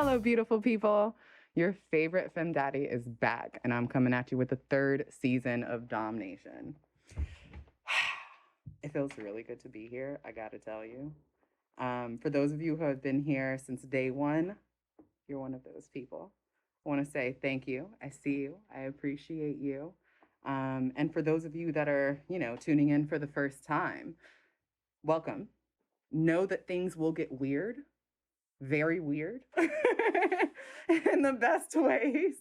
Hello, beautiful people. Your favorite femme daddy is back, and I'm coming at you with the third season of DomNation. It feels really good to be here, I gotta tell you. For those of you who have been here since day one, you're one of those people. I want to say thank you. I see you. I appreciate you. And for those of you that are, tuning in for the first time, welcome. Know that things will get weird, very weird, in the best ways.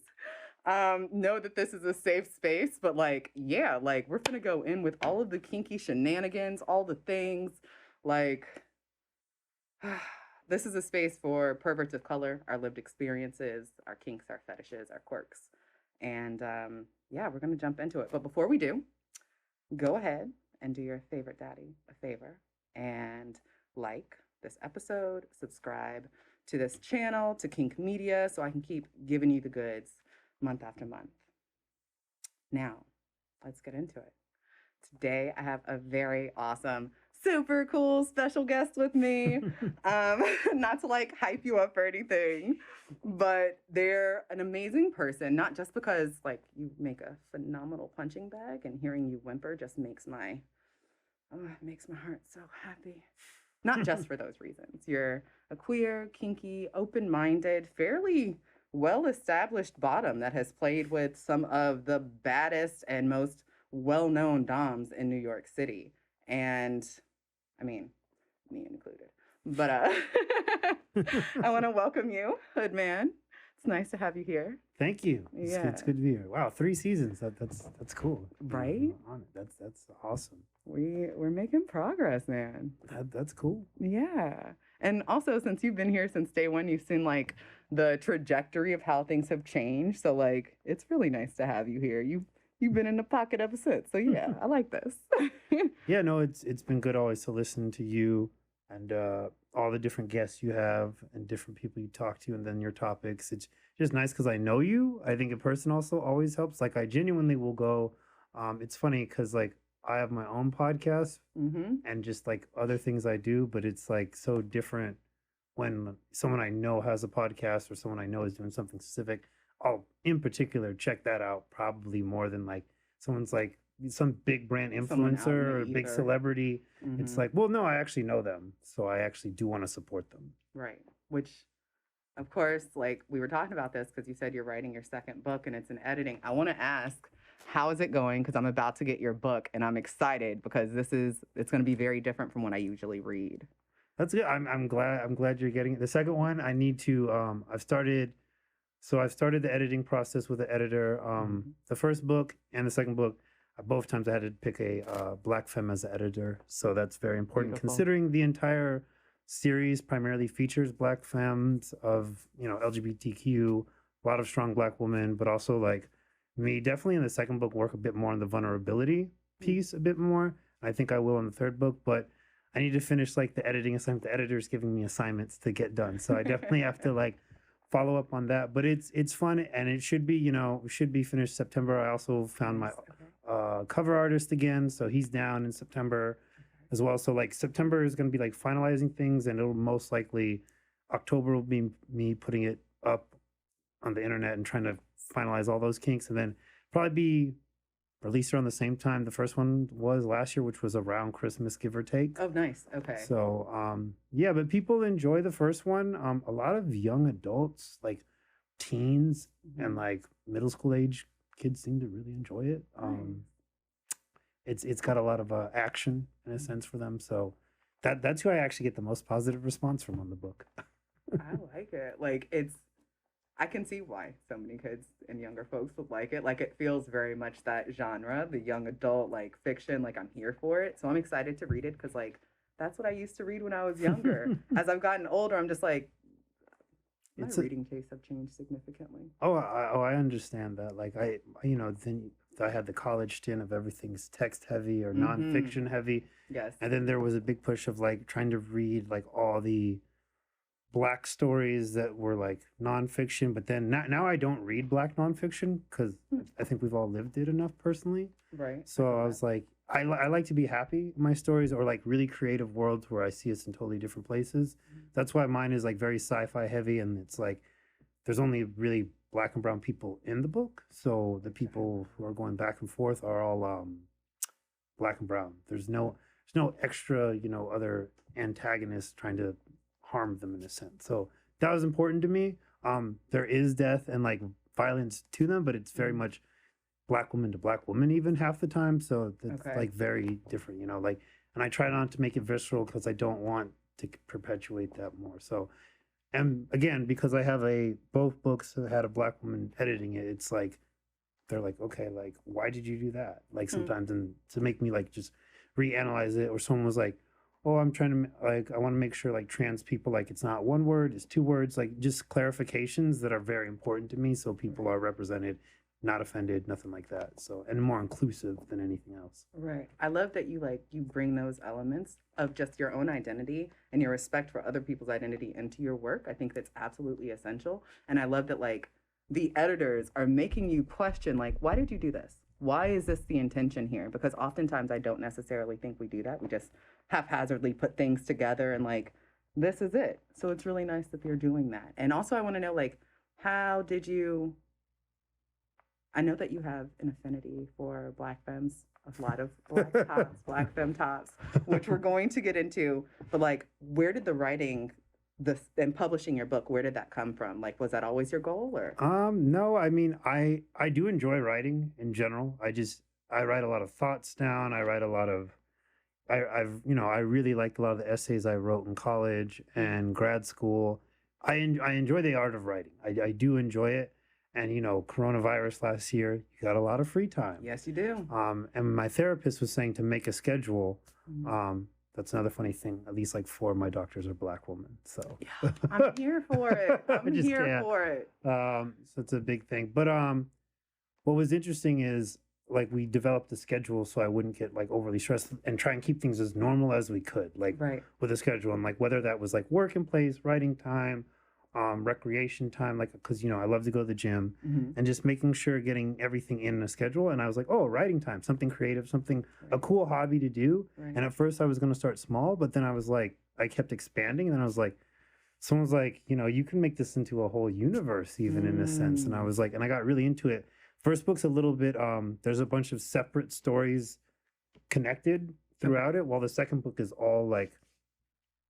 Know that this is a safe space, but we're gonna go in with all of the kinky shenanigans, all the things. This is a space for perverts of color, our lived experiences, our kinks, our fetishes, our quirks. And we're gonna jump into it. But before we do, go ahead and do your favorite daddy a favor and like this episode, subscribe to this channel, to Kink Media, so I can keep giving you the goods month after month. Now, let's get into it. Today, I have a very awesome, super cool special guest with me. Not to hype you up or anything, but they're an amazing person, not just because you make a phenomenal punching bag and hearing you whimper just makes my heart so happy. Not just for those reasons. You're a queer, kinky, open-minded, fairly well-established bottom that has played with some of the baddest and most well-known doms in New York City. And, me included. But I want to welcome you, Hoodman. It's nice to have you here. Thank you. It's good to be here. Wow, 3 seasons. That's cool. Right? On it. That's awesome. We're making progress, man. That's cool. Yeah. And also, since you've been here since day one, you've seen the trajectory of how things have changed. So it's really nice to have you here. You've been in the pocket ever since. So yeah, I like this. Yeah, no, it's been good always to listen to you and all the different guests you have and different people you talk to and then your topics. It's just nice because I know you. I think in person also always helps. I genuinely will go. It's funny because I have my own podcast and just other things I do, but it's so different when someone I know has a podcast or someone I know is doing something specific. I'll in particular check that out probably more than someone's some big brand influencer or a big celebrity. It's well, no, I actually know them. So I actually do want to support them. Right. Which, of course, we were talking about this because you said you're writing your second book and it's in editing. I want to ask, how is it going? Because I'm about to get your book and I'm excited because it's going to be very different from what I usually read. That's good. I'm glad you're getting it. The second one, I need to, I've started the editing process with the editor. The first book and the second book, both times I had to pick a black femme as the editor. So that's very important. Beautiful. Considering the entire series primarily features black femmes of, LGBTQ, a lot of strong black women, but also me definitely in the second book work a bit more on the vulnerability piece a bit more. I think I will in the third book, but I need to finish the editing assignment. The editor's giving me assignments to get done. So I definitely have to follow up on that, but it's fun and it should be, should be finished September. I also found my cover artist again. So he's down in September as well. So September is going to be finalizing things and it'll most likely October will be me putting it up on the internet and trying to finalize all those kinks and then probably be released around the same time the first one was last year, which was around Christmas, give or take. Oh, nice. Okay. So, but people enjoy the first one. A lot of young adults, teens and middle school age kids seem to really enjoy it. It's got a lot of action in a sense for them. So that's who I actually get the most positive response from on the book. I like it. I can see why so many kids and younger folks would like it. It feels very much that genre, the young adult, fiction. I'm here for it. So I'm excited to read it because, that's what I used to read when I was younger. As I've gotten older, I'm just my reading tastes have changed significantly. I understand that. Then I had the college stint of everything's text heavy or nonfiction heavy. Yes. And then there was a big push of trying to read all the Black stories that were nonfiction, but then now I don't read Black nonfiction because I think we've all lived it enough personally. Right. So I was I like to be happy in my stories, or like really creative worlds where I see us in totally different places. That's why mine is like very sci-fi heavy, and it's like there's only really black and brown people in the book, so the people who are going back and forth are all black and brown. There's no extra, other antagonists trying to harm them in a sense. So that was important to me. There is death and like violence to them, but it's very much black woman to black woman even half the time. So it's like very different, like, and I try not to make it visceral because I don't want to perpetuate that more. So, and again, because I have both books that had a black woman editing it, it's like, they're like, okay, like, why did you do that? Like sometimes, and to make me like just reanalyze it, or someone was like, oh, I'm trying to like, I want to make sure like trans people, like it's not one word, it's two words, like just clarifications that are very important to me. So people are represented, not offended, nothing like that. So, and more inclusive than anything else. Right. I love that you bring those elements of just your own identity and your respect for other people's identity into your work. I think that's absolutely essential. And I love that like the editors are making you question, like, why did you do this? Why is this the intention here? Because oftentimes I don't necessarily think we do that. We just haphazardly put things together and like, this is it. So it's really nice that you're doing that. And also I want to know, like, how did you, I know that you have an affinity for black femmes, a lot of black tops, black femme tops, which we're going to get into, but like, where did the writing and publishing your book, where did that come from? Like, was that always your goal, or? No, I mean, I do enjoy writing in general. I write a lot of thoughts down. I write a lot of, I really liked a lot of the essays I wrote in college and grad school. I enjoy the art of writing. I do enjoy it. And, coronavirus last year, you got a lot of free time. Yes, you do. And my therapist was saying to make a schedule. That's another funny thing. At least like 4 of my doctors are black women. So yeah, I'm here for it. I'm here for it. So it's a big thing. But what was interesting is like we developed a schedule so I wouldn't get like overly stressed and try and keep things as normal as we could, like with a schedule, and like whether that was like work in place, writing time, recreation time, like because I love to go to the gym, and just making sure getting everything in a schedule. And I was like, oh, writing time, something creative, something a cool hobby to do. And at first I was going to start small, but then I was like, I kept expanding, and then I was like, someone's like, you can make this into a whole universe even in a sense. And I was like, and I got really into it. First book's a little bit there's a bunch of separate stories connected throughout it, while the second book is all like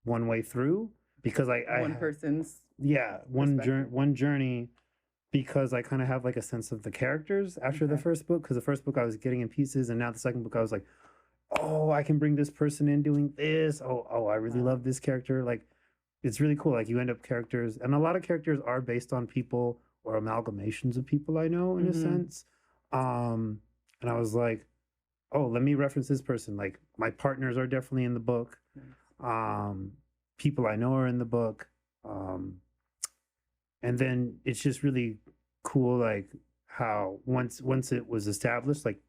one way through, because one person's one journey, because I kind of have like a sense of the characters after the first book, because the first book I was getting in pieces, and now the second book I was like, oh, I can bring this person in doing this, I really love this character. Like it's really cool. Like you end up characters, and a lot of characters are based on people or amalgamations of people I know in a sense. And I was like, oh, let me reference this person. Like my partners are definitely in the book. People I know are in the book. And then it's just really cool, like how once it was established, like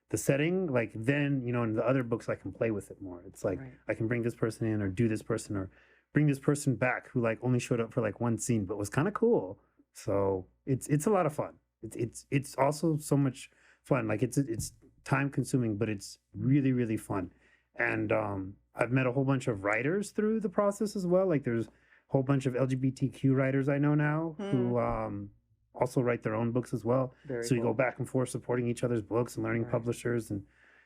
the setting, like then, in the other books I can play with it more. It's like I can bring this person in, or do this person, or bring this person back who like only showed up for like one scene but was kind of cool. So it's a lot of fun. It's also so much fun. Like it's time consuming, but it's really, really fun. And I've met a whole bunch of writers through the process as well. Like there's a whole bunch of LGBTQ writers I know now who also write their own books as well. So you go back and forth supporting each other's books and learning publishers, and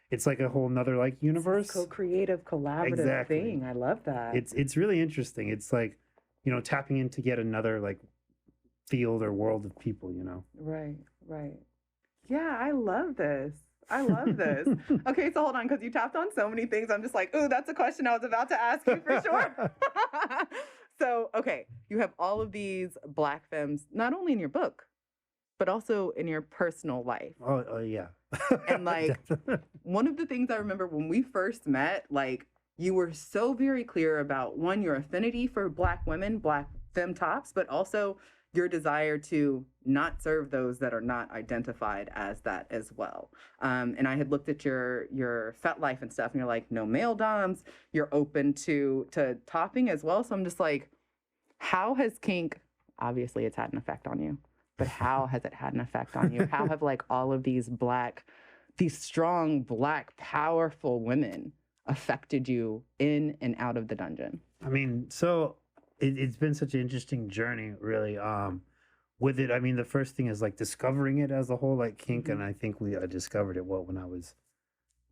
it's like a whole nother like universe. Co-creative, collaborative thing. I love that. It's really interesting. It's like, tapping into yet another like field or world of people, Right. Yeah, I love this. Okay, so hold on, because you tapped on so many things. I'm just like, ooh, that's a question I was about to ask you for sure. So, okay, you have all of these black femmes, not only in your book, but also in your personal life. Oh yeah. And like, one of the things I remember when we first met, like, you were so very clear about, one, your affinity for black women, black femme tops, but also your desire to not serve those that are not identified as that as well. And I had looked at your fet life and stuff, and you're like, no male doms, you're open to topping as well. So I'm just like, how has kink, obviously it's had an effect on you, but how has it had an effect on you? How have like all of these black these strong, Black, powerful women affected you in and out of the dungeon? I mean, so it's been such an interesting journey, really. With it, I mean, the first thing is like discovering it as a whole, like kink, and I think we discovered it when I was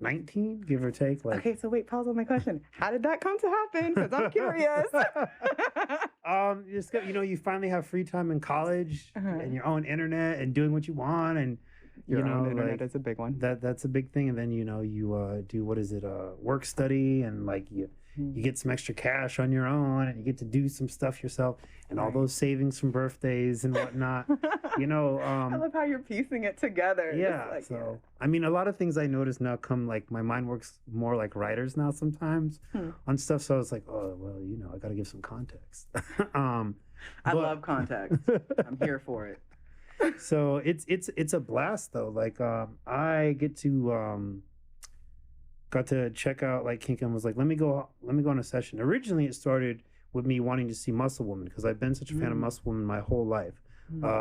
19, give or take. Like, okay, so wait, pause on my question. How did that come to happen? Because I'm curious. Just, you finally have free time in college and your own internet and doing what you want, and Your own internet is a big one. That's a big thing. And then you do work study, and like you get some extra cash on your own, and you get to do some stuff yourself, and all those savings from birthdays and whatnot. I love how you're piecing it together. Yeah. I mean, a lot of things I notice now come like my mind works more like writers now sometimes on stuff. So I was like, oh well, I got to give some context. I love context. I'm here for it. So it's a blast though. Like I got to check out like kink and was like, let me go on a session. Originally it started with me wanting to see Muscle Woman because I've been such a fan of Muscle Woman my whole life.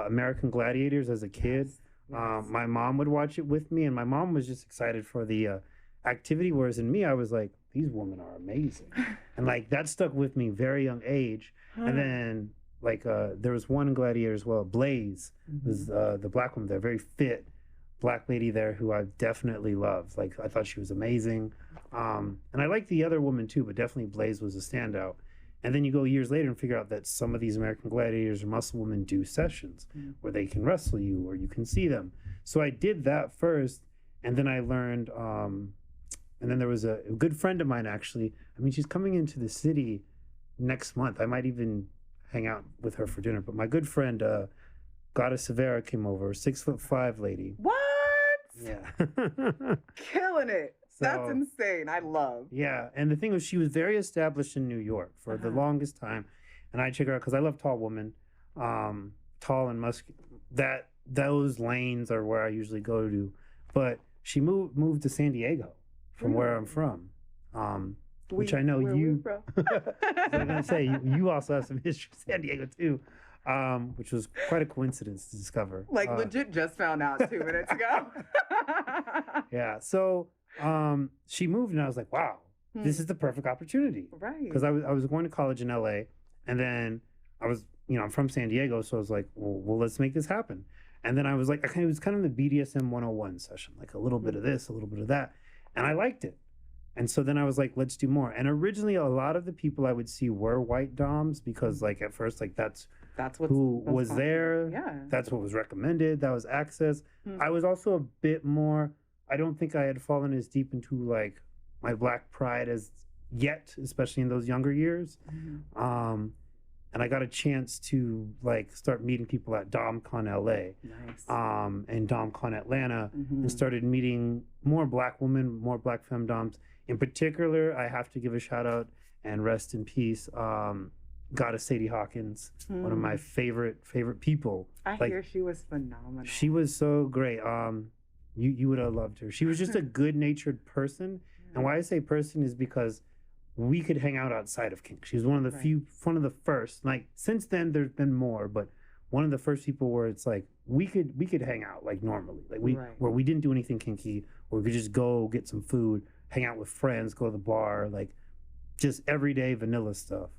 American Gladiators as a kid. Yes. My mom would watch it with me, and my mom was just excited for the activity, whereas in me I was like, these women are amazing. And like that stuck with me very young age. And then like there was one gladiator as well, Blaze, was the Black woman there, very fit Black lady there who I definitely loved. Like I thought she was amazing. And I liked the other woman too, but definitely Blaze was a standout. And then you go years later and figure out that some of these American Gladiators or Muscle Women do sessions where they can wrestle you or you can see them. So I did that first, and then I learned, and then there was a good friend of mine actually. I mean, she's coming into the city next month. I might even hang out with her for dinner. But my good friend, Goddess Severa, came over, 6'5" lady. What? Yeah. Killing it. That's insane. I love. Yeah. And the thing was, she was very established in New York for the longest time. And I check her out because I love tall women, tall and muscular. Those lanes are where I usually go to. But she moved to San Diego from where I'm from. Which I know you. I was going to say, you also have some history in San Diego too. Which was quite a coincidence to discover. Like legit just found out 2 minutes ago. Yeah. So she moved and I was like, wow, this is the perfect opportunity. Right. Because I was going to college in LA, and then I was, I'm from San Diego, so I was like, well, let's make this happen. And then I was like, it was kind of the BDSM 101 session, like a little bit of this, a little bit of that. And I liked it. And so then I was like, let's do more. And originally a lot of the people I would see were white doms because like at first, like that's who was there. Yeah. That's what was recommended. That was access. I was also a bit more, I don't think I had fallen as deep into like my Black pride as yet, especially in those younger years. And I got a chance to like start meeting people at DomCon LA, and DomCon Atlanta, and started meeting more Black women, more Black femdoms. In particular, I have to give a shout out and rest in peace, Goddess Sadie Hawkins, one of my favorite people. I hear she was phenomenal. She was so great. You would have loved her. She was just a good-natured person. And why I say person is because we could hang out outside of kink. She was one of the one of the first. Like since then, there's been more, but one of the first people where it's like we could hang out like normally, like where we didn't do anything kinky, or we could just go get some food, hang out with friends, go to the bar, like just everyday vanilla stuff.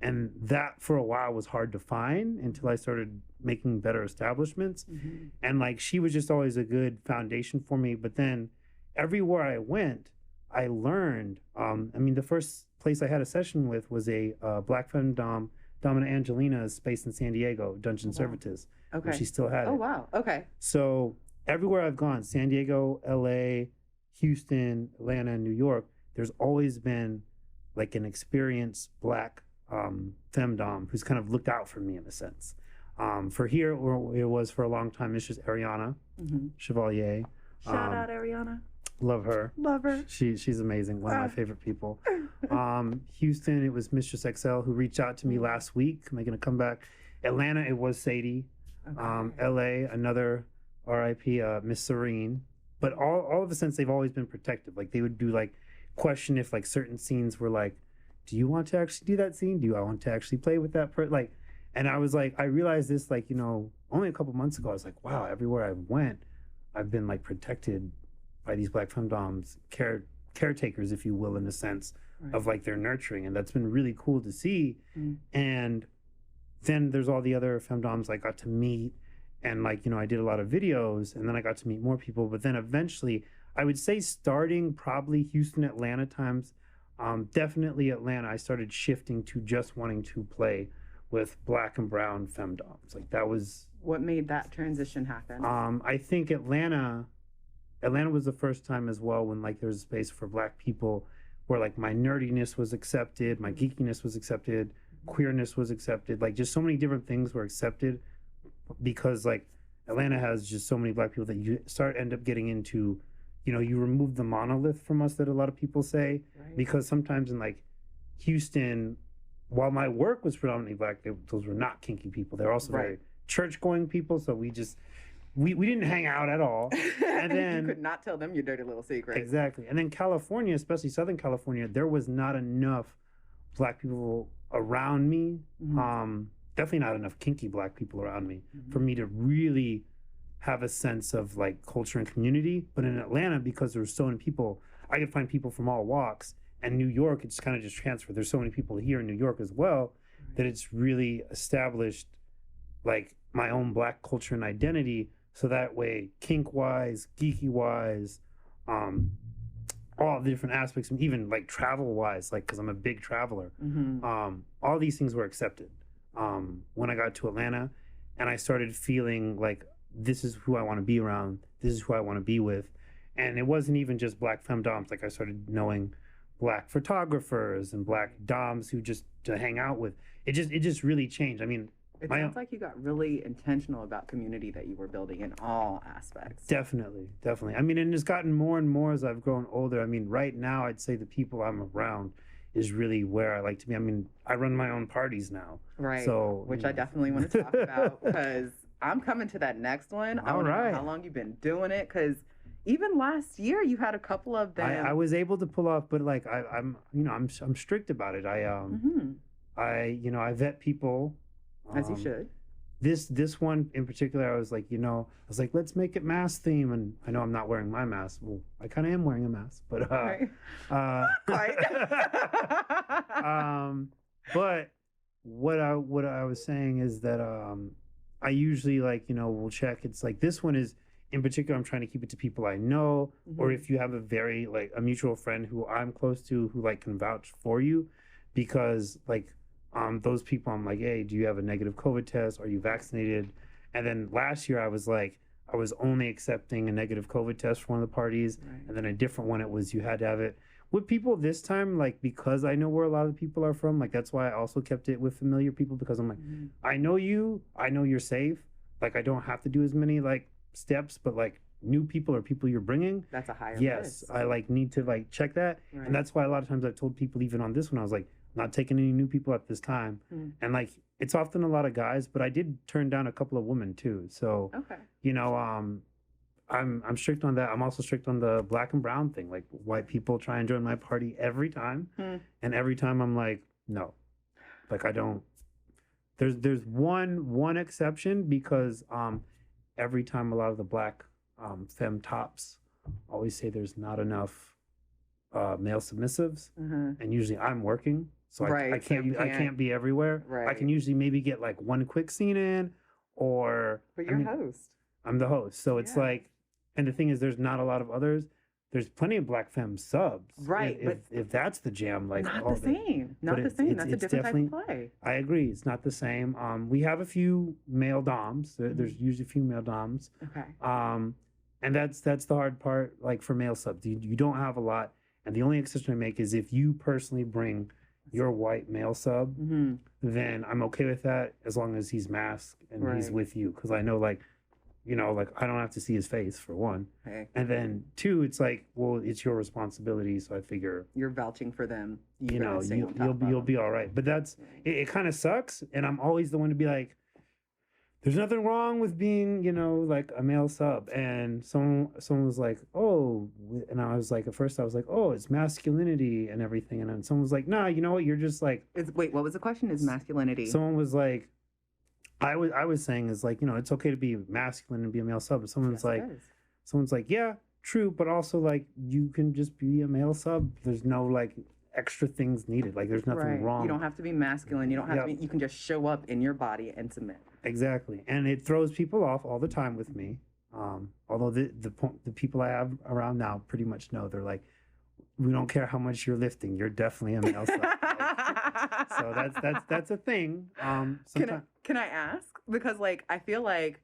And that for a while was hard to find until I started making better establishments. And like she was just always a good foundation for me. But then everywhere I went, I learned. I mean, the first place I had a session with was a Black femdom, Domina Angelina's space in San Diego, Dungeon Servitors. Okay. She still had it. Oh, wow. Okay. So everywhere I've gone, San Diego, LA, Houston, Atlanta, and New York, there's always been like an experienced Black femdom who's kind of looked out for me in a sense. For here, it was for a long time, it's just Ariana Chevalier. Shout out Ariana. Love her. Love her. She's amazing. One of my favorite people. Houston, it was Mistress XL who reached out to me last week, making a comeback. Atlanta, it was Sadie. LA, another RIP, Miss Serene. But all of a sudden, they've always been protective. Like they would do like question if like certain scenes were like, do you want to actually do that scene? Do I want to actually play with that person? Like, and I was like, I realized this like, only a couple months ago. I was like, wow, everywhere I went, I've been like protected by these black femdoms, caretakers, if you will, in a sense of like their nurturing. And that's been really cool to see. And then there's all the other femdoms I got to meet. And like, I did a lot of videos, and then I got to meet more people. But then eventually, I would say starting probably Houston, Atlanta times, definitely Atlanta, I started shifting to just wanting to play with black and brown femdoms. Like that was... What made that transition happen? I think Atlanta was the first time as well when like there was a space for black people where like my nerdiness was accepted, my geekiness was accepted, queerness was accepted. Like just so many different things were accepted because like Atlanta has just so many black people that you end up getting into, you remove the monolith from us that a lot of people say, because sometimes in like Houston, while my work was predominantly black, those were not kinky people. They're also very church-going people, so we didn't hang out at all. And then you could not tell them your dirty little secret. Exactly. And then California, especially Southern California, there was not enough black people around me. Definitely not enough kinky black people around me for me to really have a sense of like culture and community. But in Atlanta, because there were so many people, I could find people from all walks. And New York, it's kind of just transferred. There's so many people here in New York as well that it's really established like my own black culture and identity. So that way, kink-wise, geeky-wise, all the different aspects, and even like travel-wise, like because I'm a big traveler, all these things were accepted when I got to Atlanta, and I started feeling like this is who I want to be around, this is who I want to be with, and it wasn't even just black femdoms. Like I started knowing black photographers and black doms who just to hang out with. It just really changed. I mean, it sounds like you got really intentional about community that you were building in all aspects. Definitely. I mean, and it's gotten more and more as I've grown older. I mean, right now, I'd say the people I'm around is really where I like to be. I mean, I run my own parties now. Right. So, which I definitely want to talk about because I'm coming to that next one. I want to know how long you've been doing it, because even last year you had a couple of them. I was able to pull off, but like I'm strict about it. I vet people. As you should. This one in particular, I was like, let's make it mask theme, and I know I'm not wearing my mask. Well, I kind of am wearing a mask, but not quite. But what I was saying is that I usually will check. It's like this one is in particular, I'm trying to keep it to people I know, or if you have a very a mutual friend who I'm close to who can vouch for you, because those people, I'm like, hey, do you have a negative COVID test? Are you vaccinated? And then last year I was only accepting a negative COVID test for one of the parties. And then a different one, it was you had to have it. With people this time, because I know where a lot of the people are from, that's why I also kept it with familiar people, because I'm like, I know you're safe. I don't have to do as many steps, but new people or people you're bringing. That's a higher risk. I need to check that. And that's why a lot of times I've told people, even on this one, I was like, not taking any new people at this time. And it's often a lot of guys, but I did turn down a couple of women too. So, I'm strict on that. I'm also strict on the black and brown thing. White people try and join my party every time. And every time I'm like, no, I don't. There's one exception, because every time a lot of the black femme tops always say there's not enough male submissives, and usually I'm working. So I can't be everywhere. I can usually maybe get one quick scene in, or but you're host. I'm the host, so it's and the thing is, there's not a lot of others. There's plenty of black femme subs, if that's the jam. Not the same. That's a different type of play. I agree. It's not the same. We have a few male doms. There's usually a few male doms. Okay. And that's the hard part. For male subs, you don't have a lot, and the only exception I make is if you personally bring your white male sub, then I'm okay with that, as long as he's masked and he's with you, because I know I don't have to see his face, for one, and then two, it's it's your responsibility, so I figure you're vouching for them, you'll be all right. But that's it kind of sucks, and I'm always the one to be like, there's nothing wrong with being, a male sub. And someone was like, oh, and I was like, at first I was like, oh, it's masculinity and everything. And then someone was like, nah, you know what? You're just wait, what was the question? Is masculinity? Someone was like, I was saying is it's okay to be masculine and be a male sub. But someone's like, yeah, True, but also like you can just be a male sub. There's no like extra things needed. Like there's nothing Right. wrong. You don't have to be masculine. You don't have to Yep. be, you can just show up in your body and submit. Exactly, and it throws people off all the time with me. Although the people I have around now pretty much know, they're like, we don't care how much you're lifting. You're definitely a male sub. Like, so that's a thing. Can I ask? Because like I feel like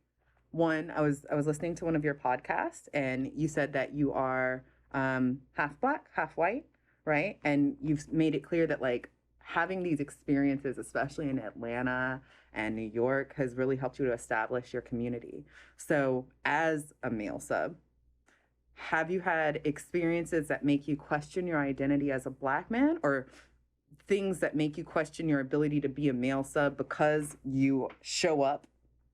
I was listening to one of your podcasts and you said that you are half black, half white, right? And you've made it clear that like having these experiences, especially in Atlanta and New York, has really helped you to establish your community. So as a male sub, have you had experiences that make you question your identity as a black man, or things that make you question your ability to be a male sub because you show up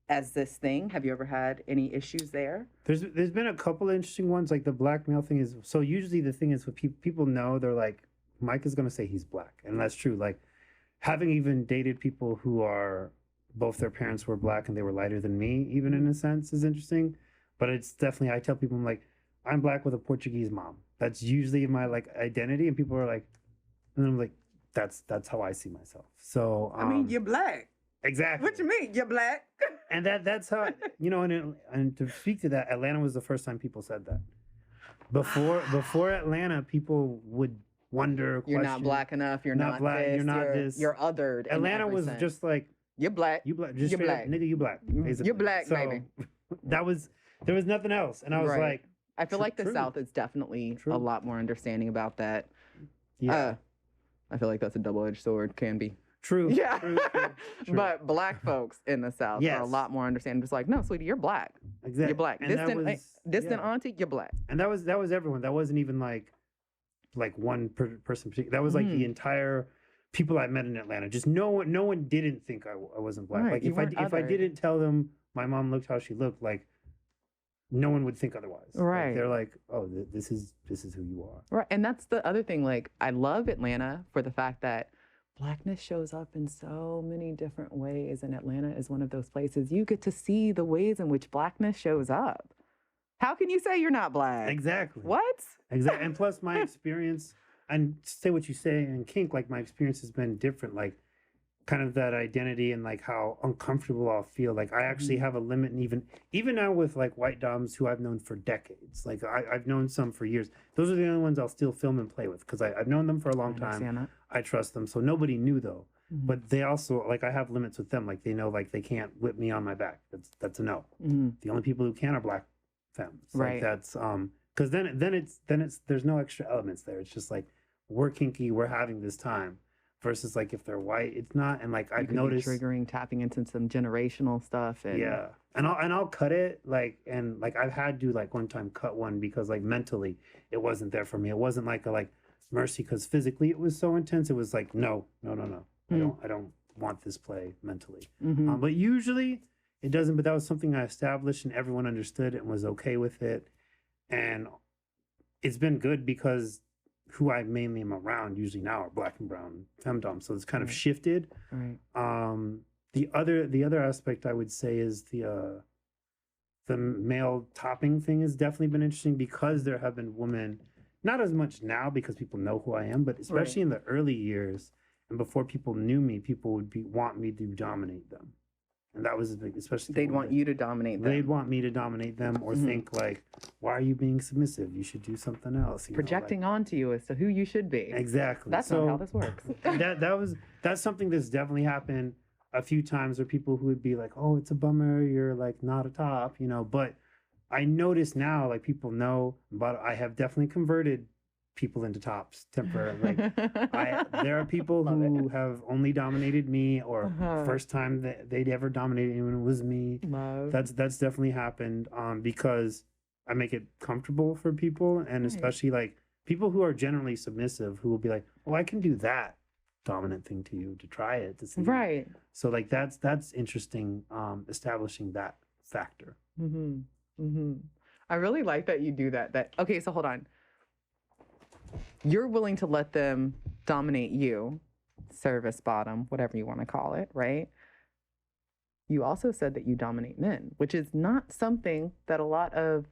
as this thing? Have you ever had any issues there? There's been a couple interesting ones. Like the black male thing is, so usually the thing is when people know, they're like, Mike is gonna say he's black, and that's true. Like having even dated people who are both their parents were black and they were lighter than me, even in a sense, is interesting. But it's definitely, I tell people, I'm like, I'm black with a Portuguese mom. That's usually my like identity, and people are like, and I'm like, that's how I see myself. So I mean, you're black. Exactly. What you mean? You're black. And that's how, you know, and to speak to that, Atlanta was the first time people said that. Before Atlanta, people would wonder, you're not black enough. You're not black. this. You're not this. You're othered. Atlanta was just like, you're black. you black. Just You're straight black. up, nigga, you black. Basically. You're black, so, baby. There was nothing else, and I was Right. like, I feel like the true. South is definitely True. a lot more understanding about that. yeah, I feel like that's a double-edged sword. Can be. true. Yeah. True. But black folks in the South are a Yes. lot more understanding. Just like, no, sweetie, you're black. Exactly. You're black. And that Distant yeah. auntie, you're black. And that was everyone. That wasn't even like one person. That was like the entire people I met in Atlanta. Just no one didn't think I wasn't black. Right, Like you if I weren't didn't tell them my mom looked how she looked, like no one would think otherwise. Like, Right. they're like, oh, this is who you are. Right. And that's the other thing. Like, I love Atlanta for the fact that Blackness shows up in so many different ways. And Atlanta is one of those places you get to see the ways in which Blackness shows up. How can you say you're not black? Exactly. What? Exactly. And plus my experience, and say what you say in kink, like my experience has been different. Like kind of that identity and like how uncomfortable I'll feel. Like I actually have a limit, and even now with like white doms who I've known for decades. Like I've known some for years. Those are the only ones I'll still film and play with because I've known them for a long time. That. I trust them. So nobody knew though. But they also, like, I have limits with them. Like they know, like they can't whip me on my back. That's a no. The only people who can are black femmes. Right. Like that's because then it's there's no extra elements there. It's just like we're kinky, we're having this time. Versus like if they're white, it's not. And like I've noticed triggering, tapping into some generational stuff. And yeah, and I'll cut it and I've had to like one time cut one because like mentally it wasn't there for me. It wasn't like a mercy because physically it was so intense. It was like no. I don't want this play mentally. But usually it doesn't. But that was something I established and everyone understood and was okay with it. And it's been good because who I mainly am around usually now are black and brown femdom. So it's kind of shifted. Right. The other aspect I would say is the male topping thing has definitely been interesting because there have been women, not as much now because people know who I am, but especially in the early years and before people knew me, people would want me to dominate them. And that was a big, especially they'd want you to dominate them. They'd want me to dominate them or think like, why are you being submissive? You should do something else. Projecting onto you as to who you should be. Exactly. That's not how this works. That's something that's definitely happened a few times where people who would be like, oh, it's a bummer, you're like not a top, but I notice now, like people know, but I have definitely converted people into tops temporarily. There are people who have only dominated me or first time that they'd ever dominated anyone was me. That's definitely happened because I make it comfortable for people, and especially like people who are generally submissive who will be like, oh, I can do that dominant thing to you to try it to see. Right. So like that's interesting, establishing that factor. I really like that you do that. Okay, so hold on. You're willing to let them dominate you, service bottom, whatever you want to call it, right? You also said that you dominate men, which is not something that a lot of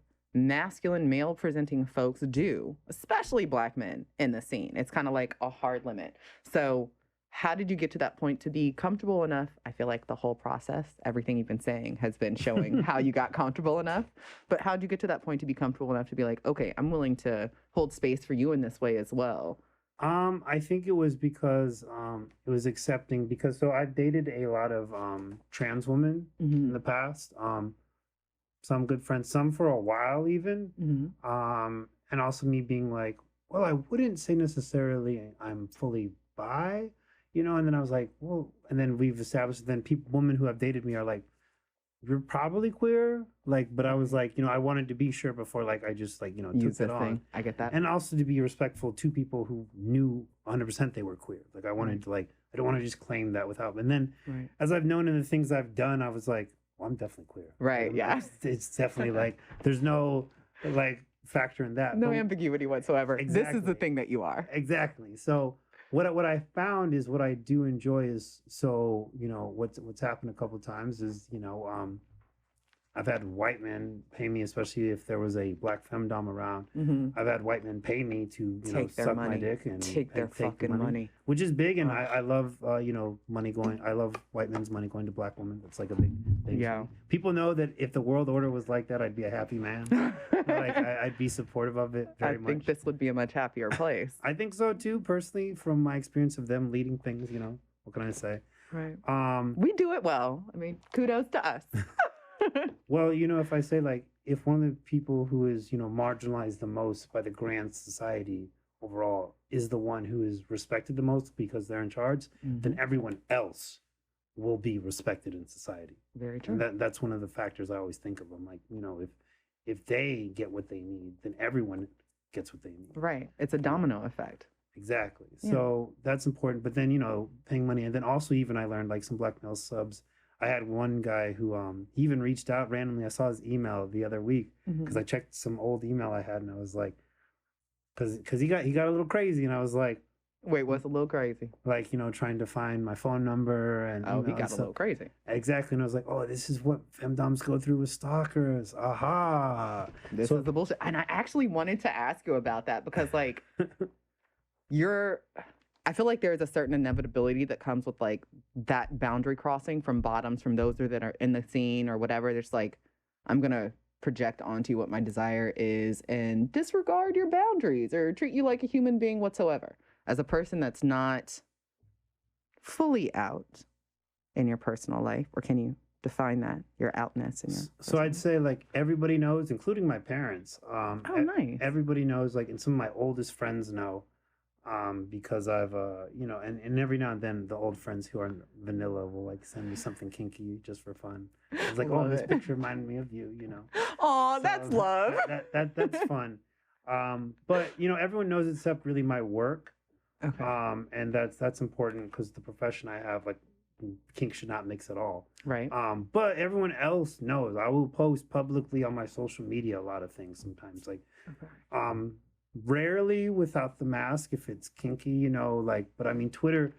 masculine male presenting folks do, especially Black men in the scene. It's kind of like a hard limit. So how did you get to that point to be comfortable enough? I feel like the whole process, everything you've been saying has been showing how you got comfortable enough. But how did you get to that point to be comfortable enough to be like, okay, I'm willing to hold space for you in this way as well? I think it was because it was accepting, because so I've dated a lot of trans women in the past. Some good friends, some for a while even. And also me being like, well, I wouldn't say necessarily I'm fully bi, you know, and then I was like, well, and then we've established, then women who have dated me are like, you're probably queer, like, but I was like, you know, I wanted to be sure before, like, I just like, you know, took it on. I get that. And also to be respectful to people who knew 100% they were queer. Like, I wanted to, like, I don't want to just claim that without. And then as I've known in the things I've done, I was like, well, I'm definitely queer. Right. Yeah. It's definitely like, there's no like factor in that. No ambiguity whatsoever. Exactly. This is the thing that you are. Exactly. So what I found is what I do enjoy is, so, you know, what's happened a couple of times is, you know, I've had white men pay me, especially if there was a Black femdom around. I've had white men pay me to, you know, suck my dick and take their fucking money, which is big. And I love, you know, money going. I love white men's money going to Black women. That's like a big thing. Yeah. People know that if the world order was like that, I'd be a happy man. Like I'd be supportive of it very much. I think this would be a much happier place. I think so too, personally, from my experience of them leading things. You know, what can I say? Right. We do it well. I mean, kudos to us. Well, you know, if I say like, if one of the people who is, you know, marginalized the most by the grand society overall is the one who is respected the most because they're in charge, then everyone else will be respected in society. Very true. And that's one of the factors I always think of. I'm like, you know, if they get what they need, then everyone gets what they need. Right. It's a domino effect. Exactly. Yeah. So that's important. But then, you know, paying money. And then also even I learned like some Black male subs. I had one guy who he even reached out randomly. I saw his email the other week because I checked some old email I had, and I was like, because he got a little crazy, and I was like, wait, what's a little crazy? Like, you know, trying to find my phone number and he got a little crazy. Exactly, and I was like, oh, this is what femdoms go through with stalkers. Aha! This is the bullshit. And I actually wanted to ask you about that because, like, I feel like there's a certain inevitability that comes with like that boundary crossing from bottoms, from those that are in the scene or whatever. There's like, I'm going to project onto you what my desire is and disregard your boundaries or treat you like a human being whatsoever. As a person that's not fully out in your personal life, or can you define that, your outness? In your so I'd say like everybody knows, including my parents. Nice. Everybody knows, like, and some of my oldest friends know. Because I've, you know, and every now and then the old friends who are vanilla will like send me something kinky just for fun. It's like, oh, this picture reminded me of you, you know. Oh, so that's love. That's fun. But you know, everyone knows except really my work. Okay. And that's important because the profession I have, like, kink should not mix at all. Right. But everyone else knows. I will post publicly on my social media a lot of things sometimes, like, rarely without the mask if it's kinky, you know, like, but I mean, Twitter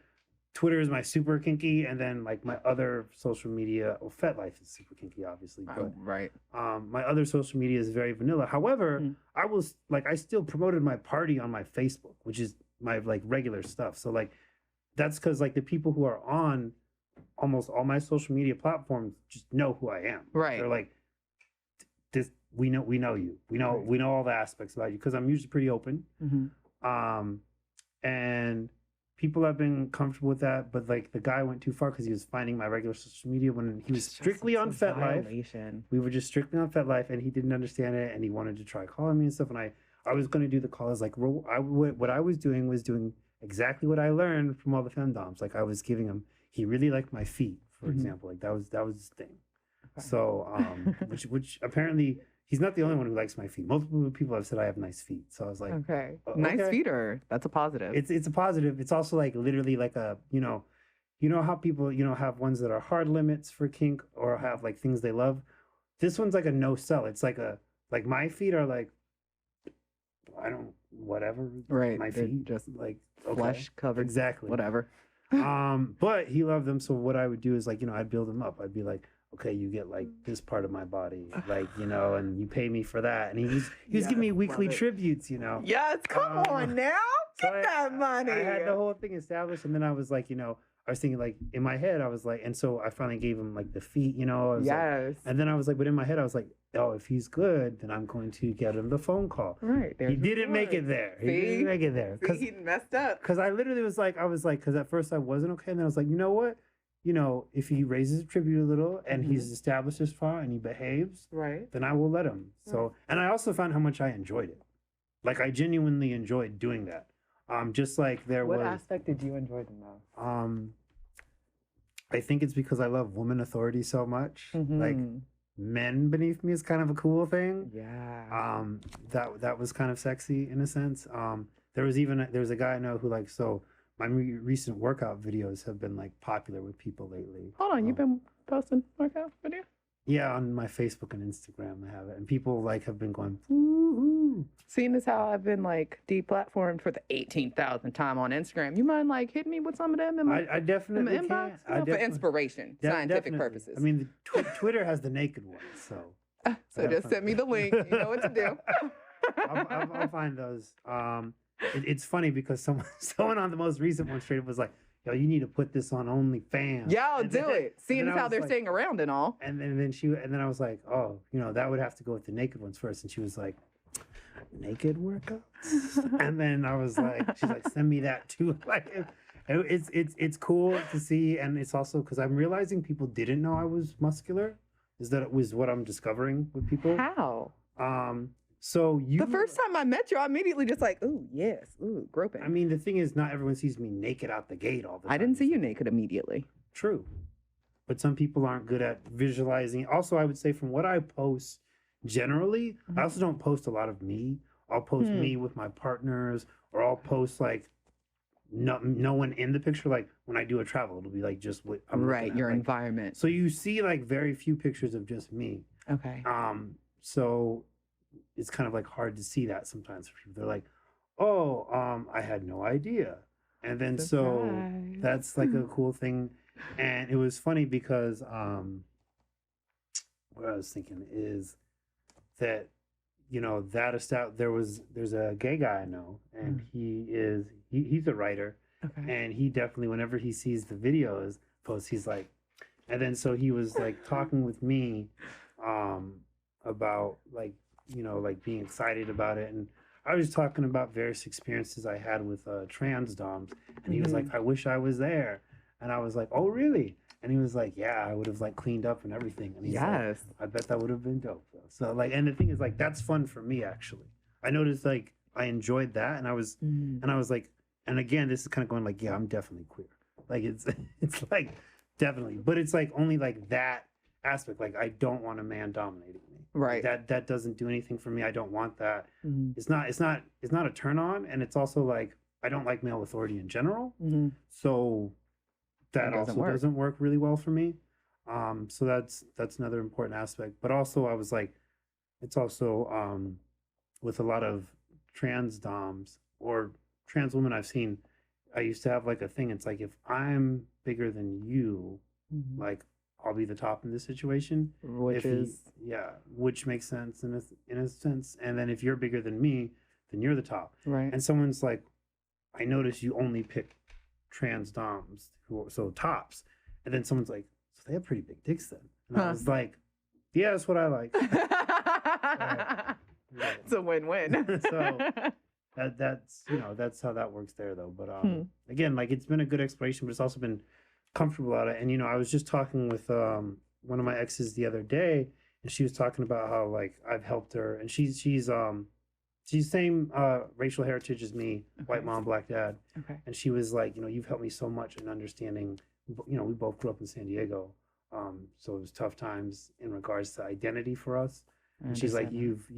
is my super kinky, and then like my other social media, FetLife is super kinky, obviously, but my other social media is very vanilla. However, I still promoted my party on my Facebook, which is my like regular stuff. So like, that's because like the people who are on almost all my social media platforms just know who I am. Right. They're like, this, we know you. We know all the aspects about you because I'm usually pretty open. And people have been comfortable with that, but like the guy went too far because he was finding my regular social media when he was strictly on FetLife. We were just strictly on FetLife, and he didn't understand it, and he wanted to try calling me and stuff. And I was going to do the call. I was like, what I was doing exactly what I learned from all the femdoms. Like I was giving him. He really liked my feet, for example. Like that was his thing. Okay. So, which apparently. He's not the only one who likes my feet. Multiple people have said I have nice feet. So I was like, okay. Nice feet that's a positive. It's a positive. It's also like literally like a, you know how people, you know, have ones that are hard limits for kink or have like things they love. This one's like a no sell. It's like my feet are like, I don't, whatever. Right. My feet just like flesh covered. Exactly. Whatever. But he loved them. So what I would do is like, you know, I'd build them up. I'd be like, okay, you get like this part of my body, like, you know, and you pay me for that. And he was giving me weekly tributes, you know. Yes, come on now. Get that money. I had the whole thing established, and then I was like, you know, I was thinking like in my head, I was like, and so I finally gave him like the feet, you know. I was like, and then I was like, but in my head, I was like, oh, if he's good, then I'm going to get him the phone call. Right. He didn't make it there. He didn't make it there. See, he messed up. Because I literally was like, because at first I wasn't okay. And then I was like, you know what? You know, if he raises his tribute a little and he's established his far and he behaves, right, then I will let him. So, and I also found how much I enjoyed it. Like I genuinely enjoyed doing that. Just like what aspect did you enjoy the most? I think it's because I love woman authority so much. Like men beneath me is kind of a cool thing. Yeah. That was kind of sexy in a sense. There was a guy I know who like, so my recent workout videos have been like popular with people lately. Hold on, you've been posting workout videos? Yeah, on my Facebook and Instagram I have it, and people like have been going, ooh. Seeing as how I've been like deplatformed for the 18,000th time on Instagram, you mind like hitting me with some of them in my, I definitely in my inbox? can. For inspiration, scientific purposes. I mean, Twitter has the naked ones, so. So just send me the link. You know what to do. I'll find those. It's funny because someone on the most recent one straight up was like, yo, you need to put this on OnlyFans. Yeah, I'll do it. Seeing as how they're staying around and all. And then I was like, oh, you know, that would have to go with the naked ones first. And she was like, naked workouts? And then I was like, she's like, send me that too. Like, it's cool to see. And it's also because I'm realizing people didn't know I was muscular. Is that it was what I'm discovering with people. How? So the first time I met you, I immediately just like, ooh, yes, ooh, groping. I mean, the thing is, not everyone sees me naked out the gate all the time. I didn't see you naked immediately. True. But some people aren't good at visualizing. Also, I would say from what I post generally, I also don't post a lot of me. I'll post me with my partners, or I'll post like no one in the picture. Like when I do a travel, it'll be like just what I'm right, your like, environment. So you see like very few pictures of just me. Okay. So it's kind of like hard to see that sometimes for people. They're like, oh, I had no idea. And then so that's like a cool thing. And it was funny because what I was thinking is that, you know, there's a gay guy I know, and he's a writer. Okay. And he definitely, whenever he sees the videos posts, he's like, and then so he was like talking with me about like, you know, like being excited about it. And I was talking about various experiences I had with trans doms. And he was like, I wish I was there. And I was like, oh, really? And he was like, yeah, I would have like cleaned up and everything. And he's like, I bet that would have been dope. So like, and the thing is like, that's fun for me, actually. I noticed like, I enjoyed that. And I was like, and again, this is kind of going like, yeah, I'm definitely queer. Like it's like, definitely. But it's like only like that aspect. Like I don't want a man dominating me. Right. Like, that doesn't do anything for me. I don't want that. It's not a turn on, and it's also like I don't like male authority in general. So that also doesn't work really well for me. So that's another important aspect. But also I was like, it's also with a lot of trans doms or trans women I've seen, I used to have like a thing. It's like if I'm bigger than you, like I'll be the top in this situation, which makes sense in a sense. And then if you're bigger than me, then you're the top. Right. And someone's like, I noticed you only pick trans doms so tops. And then someone's like, so they have pretty big dicks then. And I was like, yeah, that's what I like. It's a win-win. So that's you know, that's how that works there though. But again, like it's been a good exploration, but it's also been comfortable at it. And you know, I was just talking with one of my exes the other day, and she was talking about how like I've helped her, and she's same racial heritage as me, white mom, black dad. Okay. And she was like, you know, you've helped me so much in understanding, you know, we both grew up in San Diego, so it was tough times in regards to identity for us. And she's like, you've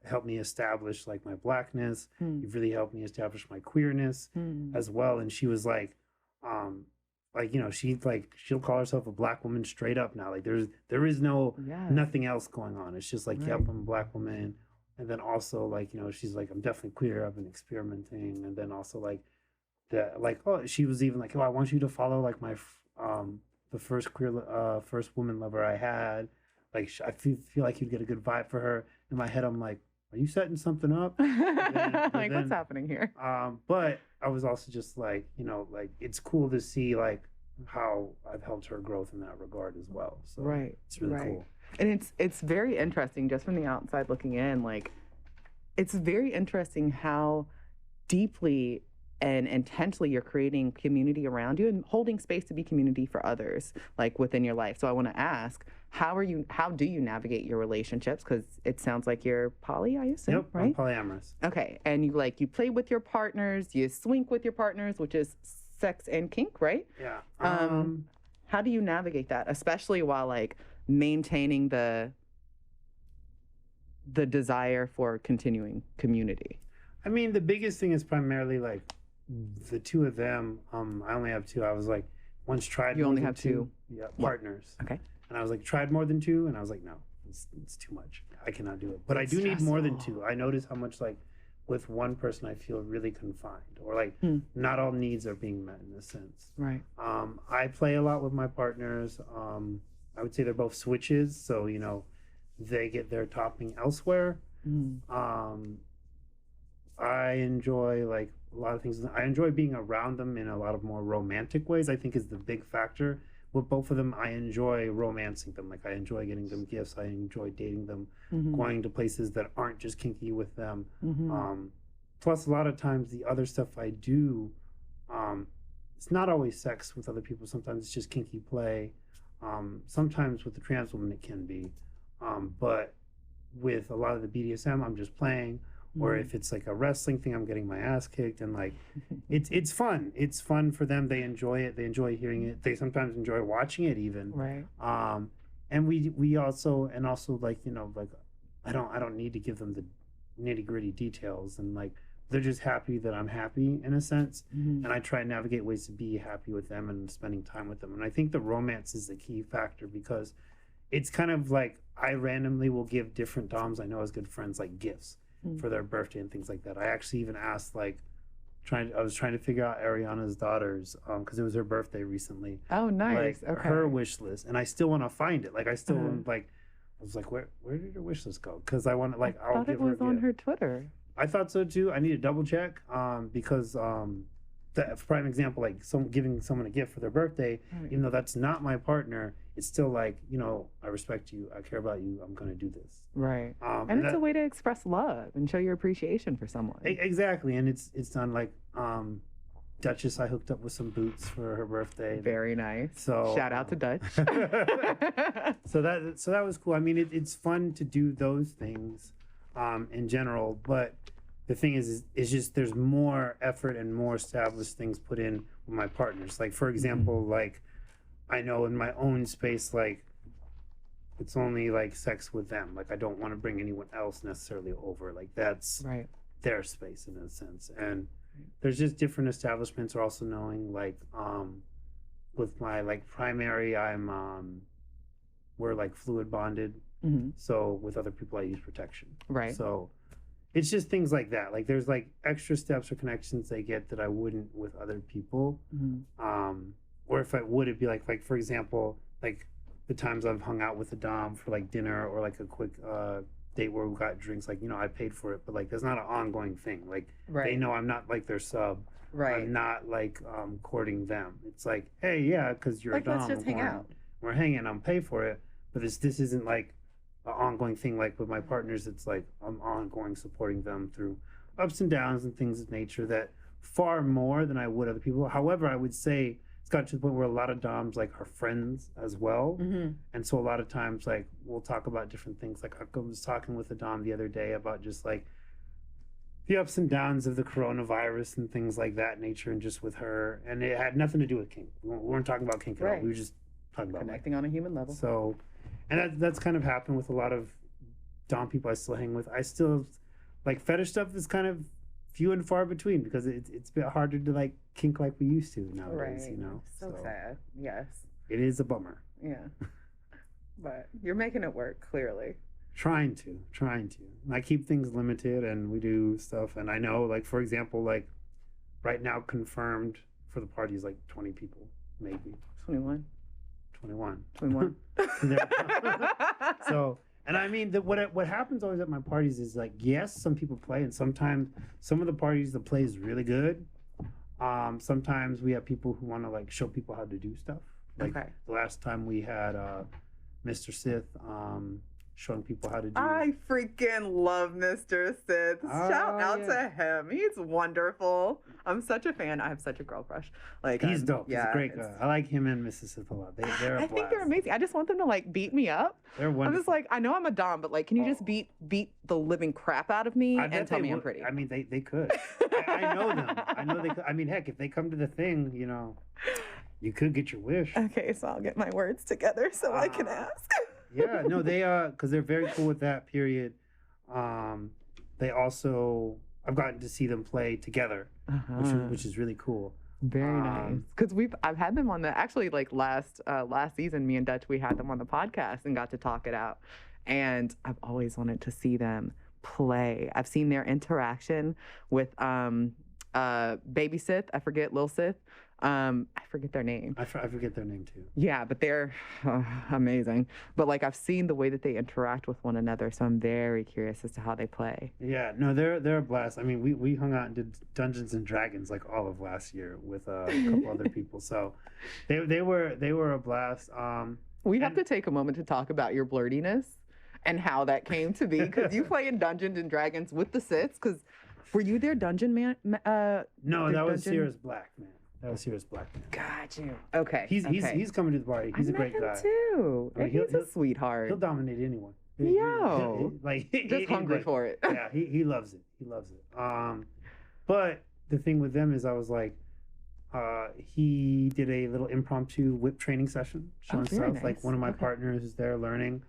helped me establish like my blackness. You've really helped me establish my queerness as well. And she was like, you know, she'll call herself a black woman straight up now. Like there is nothing else going on. It's just like, yep, I'm a black woman. And then also like, you know, she's like, I'm definitely queer. I've been experimenting. And then also like she was even like, oh, I want you to follow like my the first woman lover I had. Like I feel like you'd get a good vibe for her. In my head, I'm like, are you setting something up? Like, what's happening here? But I was also just like, like it's cool to see like how I've helped her growth in that regard as well. So Right. it's really cool. And it's very interesting just from the outside looking in. Like, it's very interesting how deeply and intentionally you're creating community around you and holding space to be community for others, like within your life. So I want to ask, how do you navigate your relationships? Because it sounds like you're poly, I assume, Yep, right? I'm polyamorous. Okay, and you play with your partners, you swink with your partners, which is sex and kink, right? Yeah. How do you navigate that, especially while like maintaining the desire for continuing community? I mean, the biggest thing is primarily like the two of them. I only have two. I was like, once tried. You more only than have two? Yeah, partners. Okay. And I was like, tried more than two, and I was like, no, it's too much. I cannot do it. But I do need more than two. I notice how much like with one person I feel really confined, or like not all needs are being met in a sense. Right. I play a lot with my partners. I would say they're both switches, so they get their topping elsewhere. I enjoy like a lot of things. I enjoy being around them in a lot of more romantic ways. I think is the big factor with both of them. I enjoy romancing them. Like I enjoy getting them gifts. I enjoy dating them, going to places that aren't just kinky with them. Plus, a lot of times the other stuff I do, it's not always sex with other people. Sometimes it's just kinky play. Sometimes with the trans woman it can be, but with a lot of the BDSM, I'm just playing. Or if it's like a wrestling thing, I'm getting my ass kicked, and like it's fun. It's fun for them. They enjoy it. They enjoy hearing it. They sometimes enjoy watching it even. Right. And we also like like I don't need to give them the nitty gritty details, and like they're just happy that I'm happy in a sense. And I try and navigate ways to be happy with them and spending time with them. And I think the romance is the key factor, because it's kind of like I randomly will give different doms I know as good friends like gifts for their birthday and things like that. I actually even asked I was trying to figure out Ariana's daughter's because it was her birthday recently. Oh, nice. Like okay. her wish list, and I still want to find it. Like I still I was like, where did her wish list go? Because I want to I'll give her a gift. It was on her Twitter. I thought so too. I need to double check because for prime example, like giving someone a gift for their birthday, even though that's not my partner, it's still like, I respect you, I care about you, I'm going to do this. Right. And it's a way to express love and show your appreciation for someone. Exactly. And it's done like Duchess, I hooked up with some boots for her birthday. Very nice. So shout out to Dutch. so that was cool. I mean, it's fun to do those things in general, but the thing is just there's more effort and more established things put in with my partners. Like for example, like I know in my own space, like it's only like sex with them. Like I don't want to bring anyone else necessarily over. Like that's their space in a sense. And there's just different establishments are also knowing like with my like primary, we're like fluid bonded. So with other people I use protection. Right. So it's just things like that. Like there's like extra steps or connections they get that I wouldn't with other people. Or if I would, it'd be like for example, like the times I've hung out with a dom for like dinner or like a quick date where we got drinks, like, I paid for it, but like there's not an ongoing thing. Like they know I'm not like their sub. Right. I'm not like courting them. It's like, hey, yeah, because you're like, a dom. Let's just hang out. We're hanging, I'm pay for it. But this isn't like an ongoing thing. Like with my partners, it's like I'm ongoing supporting them through ups and downs and things of nature that far more than I would other people. However, I would say it's got to the point where a lot of doms like are friends as well. And so a lot of times like we'll talk about different things. Like I was talking with a dom the other day about just like the ups and downs of the coronavirus and things like that nature, and just with her, and it had nothing to do with kink. We weren't talking about kink at all. We were just talking about connecting on a human level. So, and that's kind of happened with a lot of dom people I still hang with. I still like fetish stuff is kind of few and far between because it's a bit harder to like kink like we used to nowadays. So sad. Yes, it is a bummer. Yeah, but you're making it work clearly. Trying to. And I keep things limited, and we do stuff. And I know, like for example, like right now confirmed for the party is like 20 people, maybe 21. 21. 21. So, and I mean, what happens always at my parties is like, yes, some people play, and sometimes some of the parties the play is really good. Sometimes we have people who want to like show people how to do stuff. Like the last time we had Mr. Sith showing people how to do. I freaking love Mr. Sith. Shout out to him. He's wonderful. I'm such a fan. I have such a girl crush. Like he's dope. He's a great guy. I like him and Mrs. Sith a lot. They're a I think they're amazing. I just want them to like beat me up. They're wonderful. I'm just like, I know I'm a dom, but like, can you just beat the living crap out of me and tell me I'm pretty? I mean, they could. I know them. I know they could. I mean, heck, if they come to the thing, you know, you could get your wish. Okay, so I'll get my words together so I can ask. Yeah, no, they because they're very cool with that period. They also I've gotten to see them play together, which is really cool. Very nice. Because I've had them on the like last season, me and Dutch, we had them on the podcast and got to talk it out. And I've always wanted to see them play. I've seen their interaction with Baby Sith. I forget Lil Sith. I forget their name. I forget their name too. Yeah, but they're amazing. But like I've seen the way that they interact with one another, so I'm very curious as to how they play. Yeah, no, they're a blast. I mean, we hung out and did Dungeons and Dragons like all of last year with a couple other people. So they were a blast. We have to take a moment to talk about your blerdiness and how that came to be, because you play in Dungeons and Dragons with the Siths. Because were you their dungeon man? No, that was Sirius Black, man. That was Sirius Black. Man. Got you. Okay. He's coming to the party. He's a great guy too. I mean, he's a sweetheart. He'll dominate anyone. Just hungry for it. Yeah, he loves it. He loves it. But the thing with them is, I was like, he did a little impromptu whip training session, showing stuff. Nice. Like one of my partners is there learning.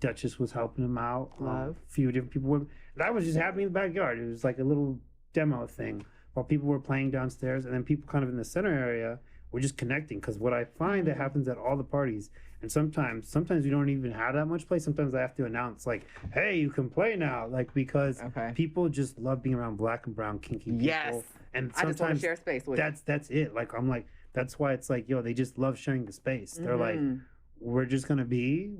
Duchess was helping him out. A few different people were. That was just happening in the backyard. It was like a little demo thing while people were playing downstairs, and then people kind of in the center area were just connecting. Because what I find that happens at all the parties, and sometimes we don't even have that much play. Sometimes I have to announce like, "Hey, you can play now," like because people just love being around black and brown kinky people. Yes, and I just want to share space with. That's it. Like I'm like that's why it's like they just love sharing the space. They're like, we're just gonna be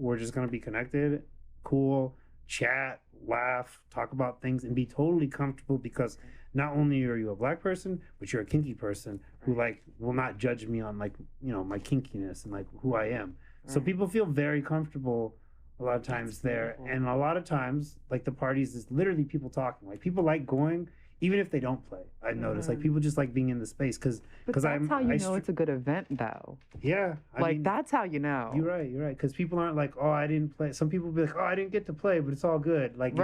connected, cool, chat, laugh, talk about things, and be totally comfortable, because not only are you a black person, but you're a kinky person who like will not judge me on like my kinkiness and like who I am. So people feel very comfortable a lot of times there. And a lot of times like the parties is literally people talking. Like people like going even if they don't play. I've noticed like people just like being in the space because that's how you know it's a good event though. Yeah, I mean, that's how you know. You're right. Because people aren't like, oh, I didn't play. Some people will be like, oh, I didn't get to play, but it's all good. Like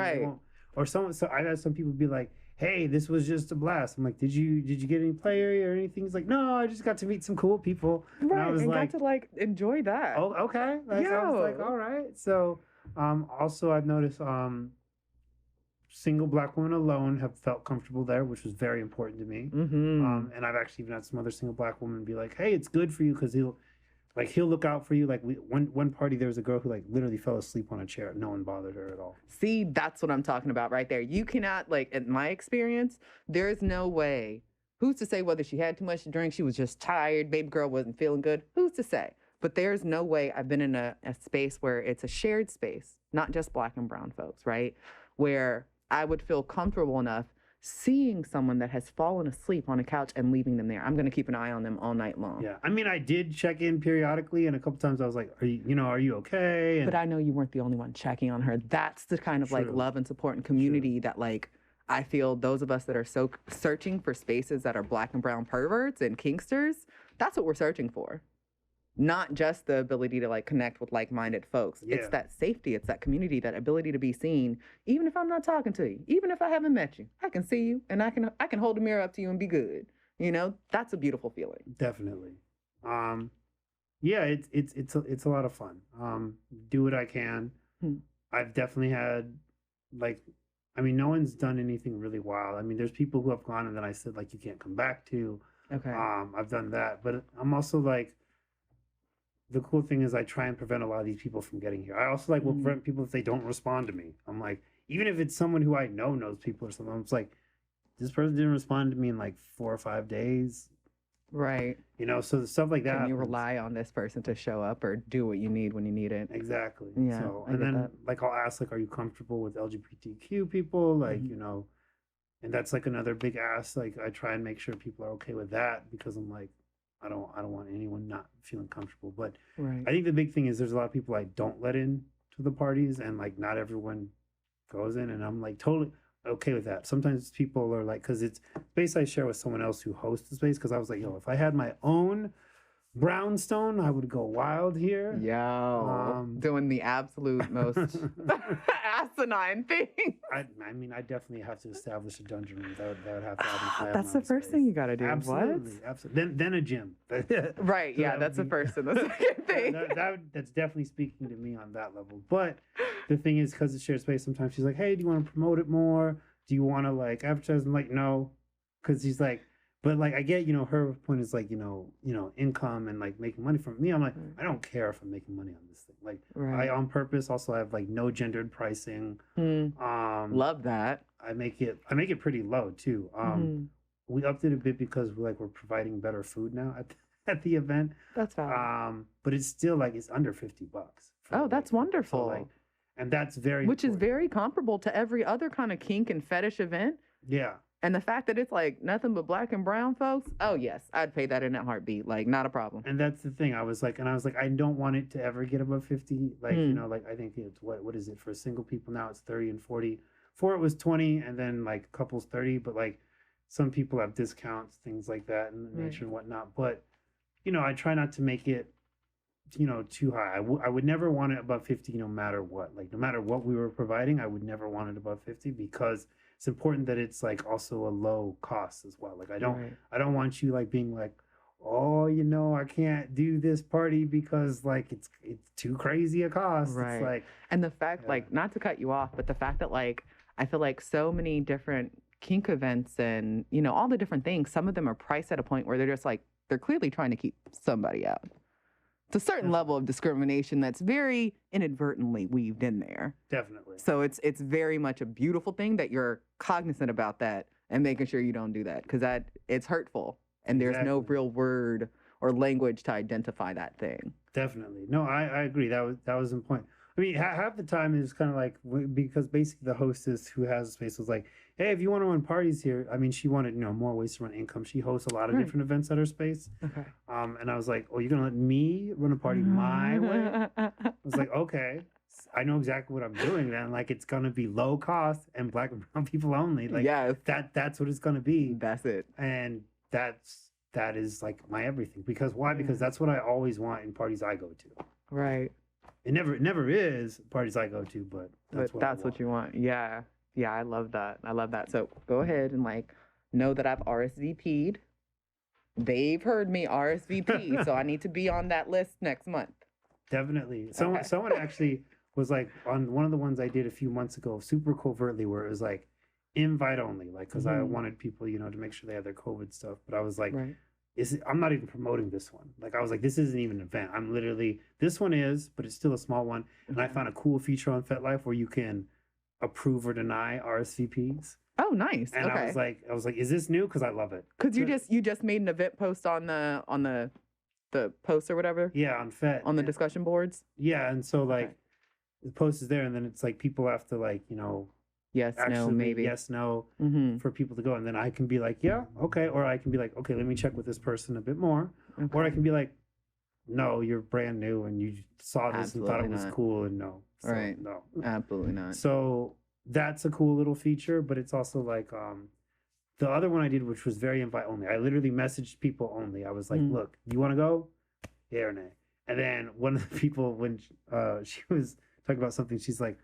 or so I've had some people be like, hey, this was just a blast. I'm like, did you get any play or anything? He's like, no, I just got to meet some cool people. Right, and I was got to like enjoy that. Oh, okay. I was like, all right. So, also I've noticed single black women alone have felt comfortable there, which was very important to me. And I've actually even had some other single black women be like, hey, it's good for you because he'll look out for you. Like one party, there was a girl who like literally fell asleep on a chair. No one bothered her at all. See, that's what I'm talking about right there. You cannot, like, in my experience, there's no way. Who's to say whether she had too much to drink, she was just tired, baby girl wasn't feeling good? Who's to say? But there's no way I've been in a space where it's a shared space, not just black and brown folks, right? Where I would feel comfortable enough seeing someone that has fallen asleep on a couch and leaving them there. I'm going to keep an eye on them all night long. Yeah. I mean, I did check in periodically, and a couple times I was like, are you okay? And but I know you weren't the only one checking on her. That's the kind of like love and support and community that like I feel those of us that are so searching for spaces that are black and brown perverts and kinksters, that's what we're searching for. Not just the ability to like connect with like-minded folks. Yeah. It's that safety, it's that community, that ability to be seen. Even if I'm not talking to you, even if I haven't met you, I can see you and I can hold a mirror up to you and be good. You know, that's a beautiful feeling. Definitely. Yeah, it's a lot of fun. Do what I can. I've definitely had no one's done anything really wild. I mean, there's people who have gone and then I said like you can't come back to. Okay. I've done that, but I'm also like, the cool thing is I try and prevent a lot of these people from getting here. I also will prevent people if they don't respond to me. I'm like, even if it's someone who I knows people or something, I'm just like, this person didn't respond to me in like 4 or 5 days. Right. You know, so stuff like that. Can you happens. rely on this person to show up or do what you need when you need it? Exactly. Yeah, So, I and get then that. like I'll ask like, are you comfortable with LGBTQ people? Like, Mhm. you know, and that's like another big ask. Like I try and make sure people are okay with that because I'm like, I don't want anyone not feeling comfortable. But Right. I think the big thing is there's a lot of people I don't let in to the parties, and like not everyone goes in, and I'm like totally okay with that. Sometimes people are like, because it's space I share with someone else who hosts the space. Because I was like, yo, if I had my own brownstone, I would go wild here. Yo, doing the absolute most asinine thing. I mean, I definitely have to establish a dungeon room. That would have to happen. That's the first thing you got to do. Absolutely, What? absolutely. Then a gym. Right. So Yeah, that that's the would be- first and the second thing. That's definitely speaking to me on that level. But the thing is, because it's shared space, sometimes she's like, "Hey, do you want to promote it more? Do you want to like advertise?" I'm like, "No," because she's like, but like I get, you know, her point is like, you know, income and like making money from me. I'm like, Right. I don't care if I'm making money on this thing. Like, Right. I on purpose also have like no gendered pricing. Love that. I make it pretty low too. Mhm. We upped it a bit because we're providing better food now at the event. That's valid. But it's still like it's under $50. Oh, that's wonderful. So like, and that's very Which is important. very comparable to every other kind of kink and fetish event. Yeah. And the fact that it's like nothing but black and brown folks, oh yes, I'd pay that in a heartbeat. Like, not a problem. And that's the thing. I was like, I don't want it to ever get above 50. Like, you know, like I think it's what is it for single people now? It's 30 and 40. Before it was 20, and then like couples 30. But like some people have discounts, things like that, and nature and whatnot. But you know, I try not to make it, you know, too high. I would never want it above 50, no matter what. Like no matter what we were providing, I would never want it above 50 because it's important that it's like also a low cost as well. Like I don't want you like being like, oh, you know, I can't do this party because like it's too crazy a cost. Right. It's like, and the fact, like, not to cut you off, but the fact that like I feel like so many different kink events and, you know, all the different things, some of them are priced at a point where they're just like, they're clearly trying to keep somebody out. It's a certain level of discrimination that's very inadvertently weaved in there. Definitely. So it's very much a beautiful thing that you're cognizant about that and making sure you don't do that, because that it's hurtful and there's no real word or language to identify that thing. Definitely. No, I agree. That was the point. I mean, half the time is kind of like, because basically the hostess who has a space was like, hey, if you want to run parties here, I mean, she wanted, you know, more ways to run income. She hosts a lot of different events at her space. Okay. And I was like, oh, you're going to let me run a party my way? I was like, okay, I know exactly what I'm doing then. Like, it's going to be low cost and black and brown people only. Like, yes. That's what it's going to be. That's it. And that is like my everything. Because why? Because that's what I always want in parties I go to. Right. It never is parties I go to, but that's what you want. Yeah. Yeah, I love that. I love that. So go ahead and like know that I've RSVP'd. They've heard me RSVP, so I need to be on that list next month. Definitely. Someone actually was like on one of the ones I did a few months ago, super covertly, where it was like invite only, like because I wanted people, you know, to make sure they had their COVID stuff. But I was like, I'm not even promoting this one. Like I was like, this isn't even an event. I'm literally, this one is, but it's still a small one. And I found a cool feature on FetLife where you can approve or deny RSVPs. Oh, nice. And I was like, is this new? Because I love it. Because you just made an event post on the post or whatever. Yeah, on Fet. On the discussion boards. Yeah, and so like the post is there, and then it's like people have to like, you know, yes, no, maybe yes, no, for people to go, and then I can be like, yeah, okay, or I can be like, okay, let me check with this person a bit more, or I can be like, no, you're brand new and you saw this and thought it was cool, and no, so, no, absolutely not. So that's a cool little feature, but it's also like the other one I did, which was very invite only. I literally messaged people only. I was like, look, you want to go? Yeah or nay? And then one of the people, when she was talking about something, she's like,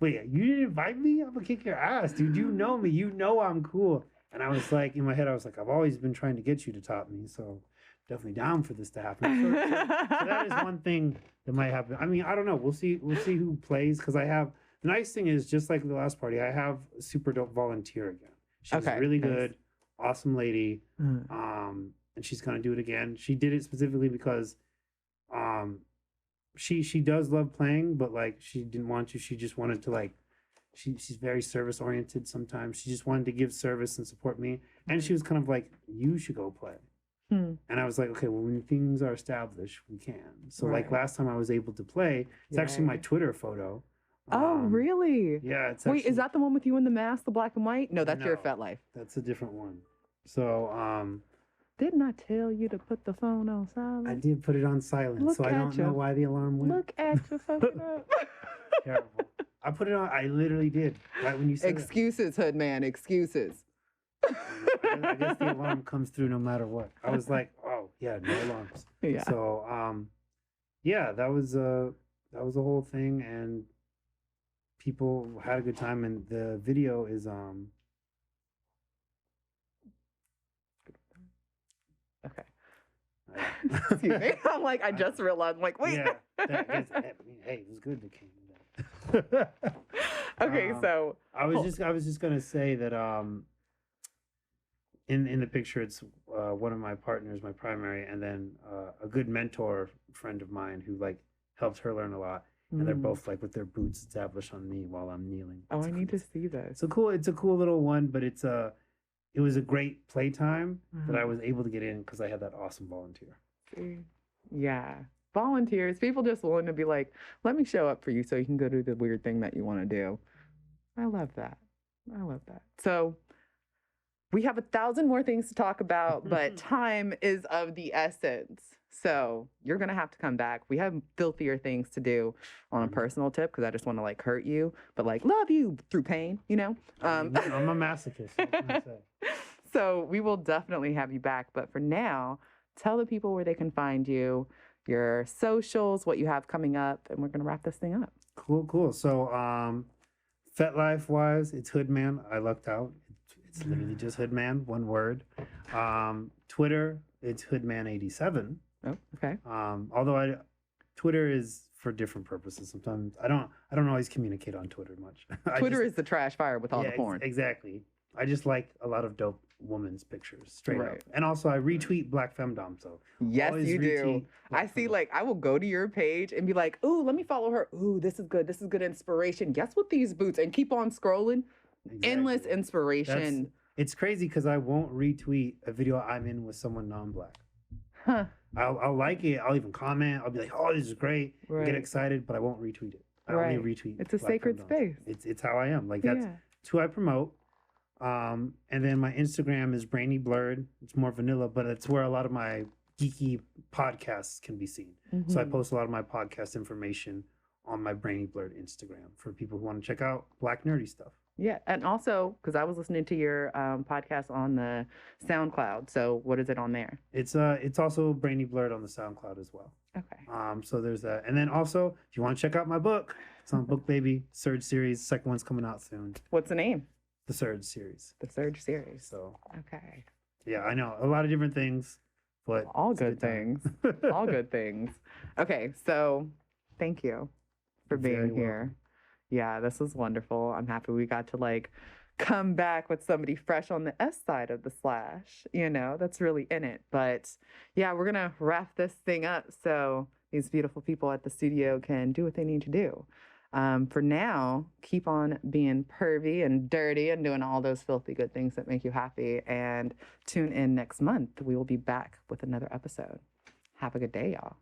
wait, you didn't invite me? I'm gonna kick your ass, dude. You know me. You know I'm cool. And I was like, in my head, I was like, I've always been trying to get you to top me, so definitely down for this to happen. So that is one thing that might happen. I mean, I don't know. We'll see who plays, because I have, the nice thing is, just like the last party, I have a super dope volunteer again. She's really good, awesome lady. And she's gonna do it again. She did it specifically because she does love playing, but like she didn't want to. She just wanted to like she's very service oriented sometimes. She just wanted to give service and support me. And she was kind of like, you should go play. And I was like, okay, well, when things are established, we can. So like Right. last time I was able to play, it's actually my Yay. Twitter photo. Oh, really? Yeah, it's Wait, actually, is that the one with you in the mask, the black and white? No, that's your No. Fet Life. that's a different one. So Didn't I tell you to put the phone on I silent? did put it on silent, Look so I at don't know you. why the alarm went. Look at you fucking up. Terrible. I put it on. I literally did. Right when you said Excuses, Hoodman, excuses. that. I guess the alarm comes through no matter what. I was like, oh yeah, no alarms. Yeah. So yeah, that was a whole thing, and people had a good time. And the video is Okay. I- Excuse me. I'm like, I just realized. I'm like, wait. Yeah, hey, it was good that came to that. Okay, so I was just gonna say that in the picture it's one of my partners, my primary, and then a good mentor friend of mine who like helped her learn a lot, and they're both like with their boots established on me while I'm kneeling. Oh, It's I cool. need to see this. It's a cool little one, but it was a great playtime that I Mhm. was able to get in because I had that awesome volunteer. See? Yeah. Volunteers, people just willing to be like, let me show up for you so you can go do the weird thing that you want to do. I love that. I love that. So we have 1,000 more things to talk about, but time is of the essence. So you're going to have to come back. We have filthier things to do on a Mhm. personal tip because I just want to like hurt you, but like love you through pain, you know? I'm a masochist. What can I say? So we will definitely have you back. But for now, tell the people where they can find you, your socials, what you have coming up, and we're going to wrap this thing up. Cool. So, Fet Life wise, it's Hoodman. I lucked out. It's literally just Hoodman, one word. Twitter, it's Hoodman87. Oh, okay. Although Twitter is for different purposes. Sometimes I don't always communicate on Twitter much. Twitter is the trash fire with all the porn. Exactly. I just like a lot of dope women's pictures, straight up. Right. And also, I retweet Black Femdom. So Yes, always you do. retweet I Black see, Femdom. like, I will go to your page and be like, ooh, let me follow her. Ooh, this is good. This is good inspiration. Guess what these boots? And keep on scrolling. Endless Exactly. inspiration. It's crazy because I won't retweet a video I'm in with someone non-black. Huh. I'll like it. I'll even comment. I'll be like, "Oh, this is great." Right. Get excited, but I won't retweet it. I Right. only retweet. It's a Black sacred Femdoms. space. It's how I am. Like that's Yeah. it's who I promote. And then my Instagram is Brainy Blerd. It's more vanilla, but it's where a lot of my geeky podcasts can be seen. So I Mhm. post a lot of my podcast information on my Brainy Blerd Instagram for people who want to check out black nerdy stuff. Yeah. And also, because I was listening to your podcast on the SoundCloud. So what is it on there? It's also Brainy Blerd on the SoundCloud as well. Okay. So there's that. And then also, if you want to check out my book, it's on Book Baby, Surge series. Second one's coming out soon. What's the name? The Surge series. The Surge series. So Okay. yeah, I know a lot of different things, but All it's a good time. things. All good things. Okay. So thank you for You're very being here. Yeah, this was wonderful. I'm happy we got to like come back with somebody fresh on the S side of the slash, you know, that's really in it. But yeah, we're going to wrap this thing up so these beautiful people at the studio can do what they need to do. For now, keep on being pervy and dirty and doing all those filthy good things that make you happy. And tune in next month. We will be back with another episode. Have a good day, y'all.